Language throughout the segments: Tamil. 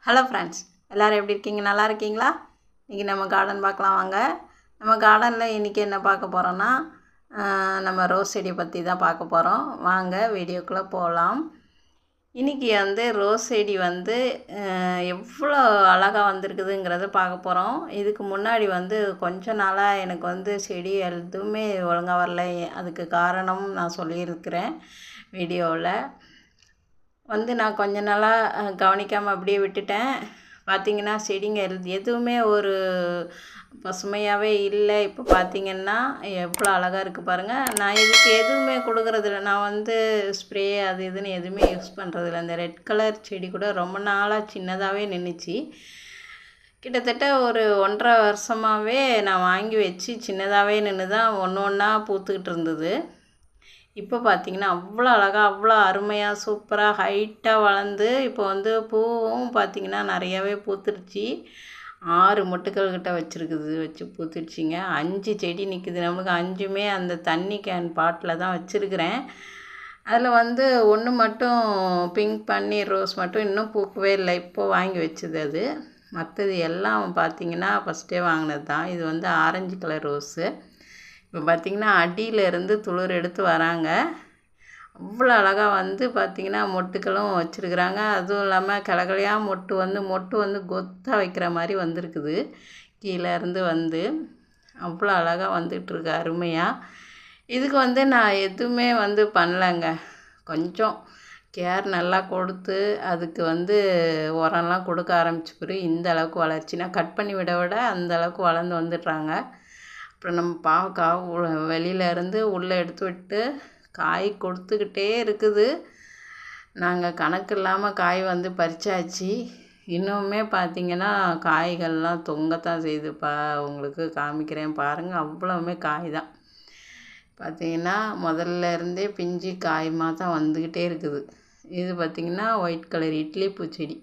ஹலோ ஃப்ரெண்ட்ஸ், எல்லோரும் எப்படி இருக்கீங்க? நல்லா இருக்கீங்களா? இன்றைக்கி நம்ம கார்டன் பார்க்கலாம் வாங்க. நம்ம கார்டனில் இன்றைக்கி என்ன பார்க்க போகிறோன்னா, நம்ம ரோஸ் செடி பற்றி தான் பார்க்க போகிறோம். வாங்க வீடியோக்குள்ளே போகலாம். இன்றைக்கி ரோஸ் செடி எவ்வளோ அழகாக வந்திருக்குதுங்கிறத பார்க்க போகிறோம். இதுக்கு முன்னாடி கொஞ்ச நாளாக எனக்கு செடி எதுவுமே ஒழுங்காக வரல. அதுக்கு காரணம் நான் சொல்லியிருக்கிறேன் வீடியோவில். நான் கொஞ்ச நாளாக கவனிக்காமல் அப்படியே விட்டுட்டேன். பார்த்திங்கன்னா செடிங்க எதுவுமே ஒரு பசுமையாகவே இல்லை. இப்போ பார்த்திங்கன்னா எவ்வளோ அழகாக இருக்குது பாருங்கள். நான் இதுக்கு எதுவுமே கொடுக்குறதில்ல. நான் ஸ்ப்ரே அது இதுன்னு எதுவுமே யூஸ் பண்ணுறதில்ல. இந்த ரெட் கலர் செடி கூட ரொம்ப நாளாக சின்னதாகவே நின்றுச்சு. கிட்டத்தட்ட ஒரு 1.5 வருஷமாகவே நான் வாங்கி வச்சு சின்னதாகவே நின்று தான் ஒன்று ஒன்றா பூத்துக்கிட்டு இருந்தது. இப்போ பார்த்திங்கன்னா அவ்வளோ அழகாக, அவ்வளோ அருமையாக, சூப்பராக ஹைட்டாக வளர்ந்து இப்போ பூவும் பார்த்திங்கன்னா நிறையாவே பூத்துருச்சு. 6 மொட்டுக்கள் கிட்ட வச்சு பூத்துருச்சிங்க. 5 செடி நிற்குது. நம்மளுக்கு 5மே அந்த தண்ணி கேன் பாட்டில் தான் வச்சுருக்கிறேன். அதில் ஒன்று மட்டும் பிங்க் பன்னீர் ரோஸ் மட்டும் இன்னும் பூக்கவே இல்லை. இப்போது வாங்கி வச்சது அது. மற்றது எல்லாம் பார்த்திங்கன்னா ஃபஸ்ட்டே வாங்கினது தான். இது ஆரஞ்சு கலர் ரோஸு. இப்போ பார்த்திங்கன்னா அடியிலேருந்து துளிர் எடுத்து வராங்க. அவ்வளோ அழகாக பார்த்திங்கன்னா மொட்டுக்களும் வச்சுருக்குறாங்க. அதுவும் இல்லாமல் கிளகிளையாக மொட்டு கொத்தாக வைக்கிற மாதிரி வந்திருக்குது. கீழேருந்து அவ்வளோ அழகாக வந்துட்டுருக்கு அருமையாக. இதுக்கு நான் எதுவுமே பண்ணலைங்க. கொஞ்சம் கேர் நல்லா கொடுத்து அதுக்கு உரம்லாம் கொடுக்க ஆரம்பிச்ச பிறகு இந்த அளவுக்கு வளர்ச்சி. நான் கட் பண்ணி விட அந்த அளவுக்கு வளர்ந்து வந்துடுறாங்க. அப்புறம் நம்ம பாவக்காய் வெளியிலேருந்து உள்ளே எடுத்து விட்டு காய் கொடுத்துக்கிட்டே இருக்குது. நாங்கள் கணக்கு இல்லாமல் காய் பறிச்சாச்சு. இன்னுமே பார்த்திங்கன்னா காய்கள்லாம் தொங்கத்தான் செய்யுதுப்பா. உங்களுக்கு காமிக்கிறேன் பாருங்கள். அவ்வளோவுமே காய் தான். பார்த்திங்கன்னா முதல்ல இருந்தே பிஞ்சு காயமாக தான் வந்துக்கிட்டே இருக்குது. இது பார்த்திங்கன்னா ஒயிட் கலர் இட்லி பூச்செடி.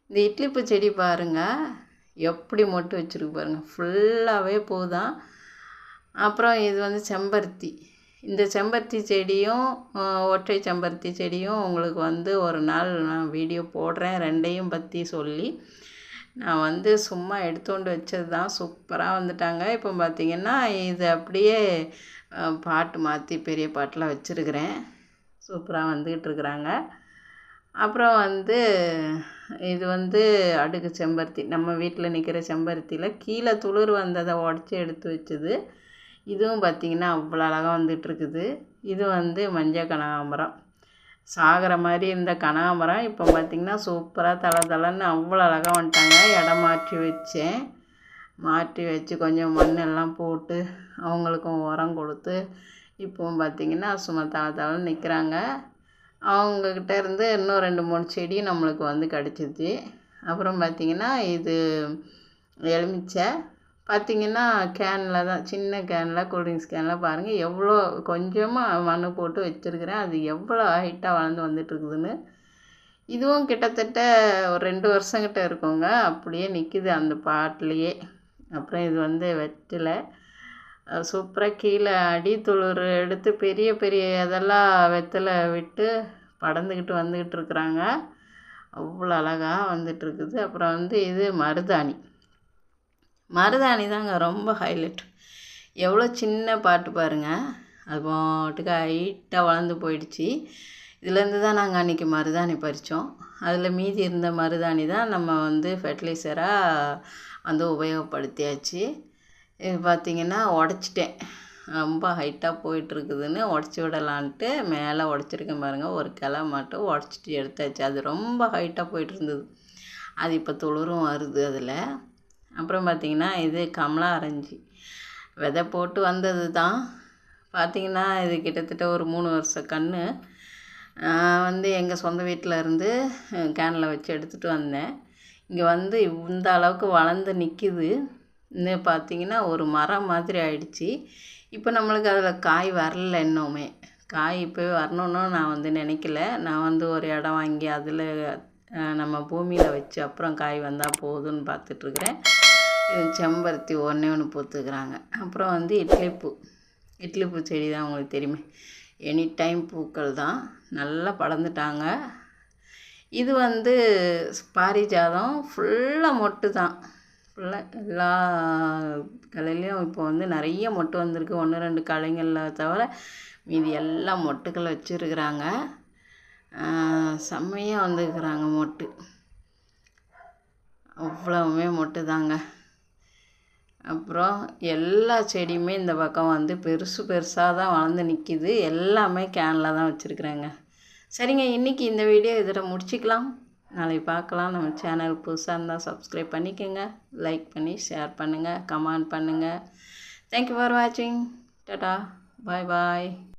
இந்த இட்லி பூச்செடி பாருங்கள் எப்படி மொட்டு வச்சுருக்கு பாருங்கள். ஃபுல்லாகவே பூ தான். அப்புறம் இது செம்பருத்தி. இந்த செம்பருத்தி செடியும் ஒற்றை செம்பருத்தி செடியும் உங்களுக்கு ஒரு நாள் நான் வீடியோ போடுறேன். ரெண்டையும் பற்றி சொல்லி. நான் சும்மா எடுத்துக்கொண்டு வச்சது தான். சூப்பராக வந்துட்டாங்க. இப்போ பார்த்திங்கன்னா இது அப்படியே பாட்டு மாற்றி பெரிய பாட்டில் வச்சுருக்கிறேன். சூப்பராக வந்துக்கிட்டு இருக்கிறாங்க. அப்புறம் இது அடுக்கு செம்பருத்தி. நம்ம வீட்டில் நிற்கிற செம்பருத்தியில் கீழே துளிர் வந்ததை உடச்சி எடுத்து வச்சது. இதுவும் பார்த்திங்கன்னா அவ்வளோ அழகாக வந்துட்டுருக்குது. இது மஞ்சள் கனகாம்பரம். சாகிற மாதிரி இருந்த கனகாம்பரம் இப்போ பார்த்திங்கன்னா சூப்பராக தளன்னு அவ்வளோ அழகாக வந்துட்டாங்க. இடம் மாற்றி வச்சு கொஞ்சம் மண்ணெல்லாம் போட்டு அவங்களுக்கும் உரம் கொடுத்து இப்போவும் பார்த்திங்கன்னா சும்மா தளன்னு நிற்கிறாங்க. அவங்கக்கிட்ட இருந்து இன்னும் 2-3 செடி நம்மளுக்கு கிடச்சிது. அப்புறம் பார்த்திங்கன்னா இது எலுமிச்சை. பார்த்திங்கன்னா கேனில் தான், சின்ன கேனில், கூல்ட்ரிங்க்ஸ் கேனில் பாருங்கள் எவ்வளோ கொஞ்சமாக மண் போட்டு வச்சுருக்கிறேன். அது எவ்வளோ ஹைட்டாக வளர்ந்து வந்துட்டுருக்குதுன்னு. இதுவும் கிட்டத்தட்ட ஒரு 2 வருஷங்கிட்ட இருக்குங்க. அப்படியே நிற்கிது அந்த பாட்டிலையே. அப்புறம் இது வெற்றிலை. சூப்பராக கீழே அடித்துளிர் எடுத்து பெரிய பெரிய இதெல்லாம் வெத்தலை விட்டு படர்ந்துக்கிட்டு வந்துக்கிட்டு இருக்கிறாங்க. அவ்வளோ அழகாக வந்துட்டுருக்குது. அப்புறம் இது மருதாணி தாங்க ரொம்ப ஹைலைட். எவ்வளோ சின்ன பாட்டு பாருங்கள். அது பாட்டுக்கு ஹைட்டாக வளர்ந்து போயிடுச்சு. இதுலேருந்து தான் நாங்கள் அன்றைக்கி மருதாணி பறித்தோம். அதில் மீதி இருந்த மருதாணி தான் நம்ம ஃபெர்டிலைசராக உபயோகப்படுத்தியாச்சு. இது பார்த்திங்கன்னா உடச்சிட்டேன். ரொம்ப ஹைட்டாக போயிட்டுருக்குதுன்னு உடச்சி விடலான்ட்டு மேலே உடச்சிருக்கேன் பாருங்கள். ஒரு கிளை மட்டும் உடச்சிட்டு எடுத்தாச்சு. அது ரொம்ப ஹைட்டாக போயிட்டுருந்தது. அது இப்போ துளிரும் வருது அதில். அப்புறம் பார்த்திங்கன்னா இது கமலா ஆரஞ்சு. விதை போட்டு வந்தது தான். பார்த்திங்கன்னா இது கிட்டத்தட்ட ஒரு 3 வருஷ கன்று. எங்கள் சொந்த வீட்டில் இருந்து கேனில் வச்சு எடுத்துகிட்டு வந்தேன். இங்கே இந்த அளவுக்கு வளர்ந்து நிற்கிது. இன்னும் பார்த்திங்கன்னா ஒரு மரம் மாதிரி ஆயிடுச்சு. இப்போ நம்மளுக்கு அதில் காய் வரல. இன்னுமே காய் இப்போவே வரணுன்னு நான் நினைக்கல. நான் ஒரு இடம் வாங்கி அதில் நம்ம பூமியில் வச்சு அப்புறம் காய் வந்தால் போதும்னு பார்த்துட்ருக்குறேன். இது செம்பருத்தி ஒன்று பூத்துக்கிறாங்க. அப்புறம் இட்லிப்பூ செடி தான் உங்களுக்கு தெரியுமே. எனி டைம் பூக்கள் தான். நல்லா படர்ந்துட்டாங்க. இது வந்து பாரிஜாதம் ஃபுல்லாக மொட்டு தான். ஃபுல்லாக எல்லா கலையிலையும் இப்போ வந்து நிறைய மொட்டு வந்திருக்கு. 1-2 கலைங்களில் தவிர மீதி எல்லாம் மொட்டுக்கள் வச்சுருக்குறாங்க. செம்மையாக வந்துருக்குறாங்க மொட்டு. அவ்வளவுமே மொட்டு தாங்க. அப்புறம் எல்லா செடியுமே இந்த பக்கம் வந்து பெருசு பெருசாக தான் வளர்ந்து நிற்கிது. எல்லாமே கேனில் தான் வச்சுருக்குறேங்க. சரிங்க, இன்றைக்கி இந்த வீடியோ இதில் முடிச்சிக்கலாம். நாளைக்கு பார்க்கலாம். நம்ம சேனல் புதுசாக இருந்தால் சப்ஸ்கிரைப் பண்ணிக்கோங்க, லைக் பண்ணி ஷேர் பண்ணுங்கள், கமெண்ட் பண்ணுங்கள். தேங்க்யூ ஃபார் வாட்சிங். டாடா, பாய் பாய்.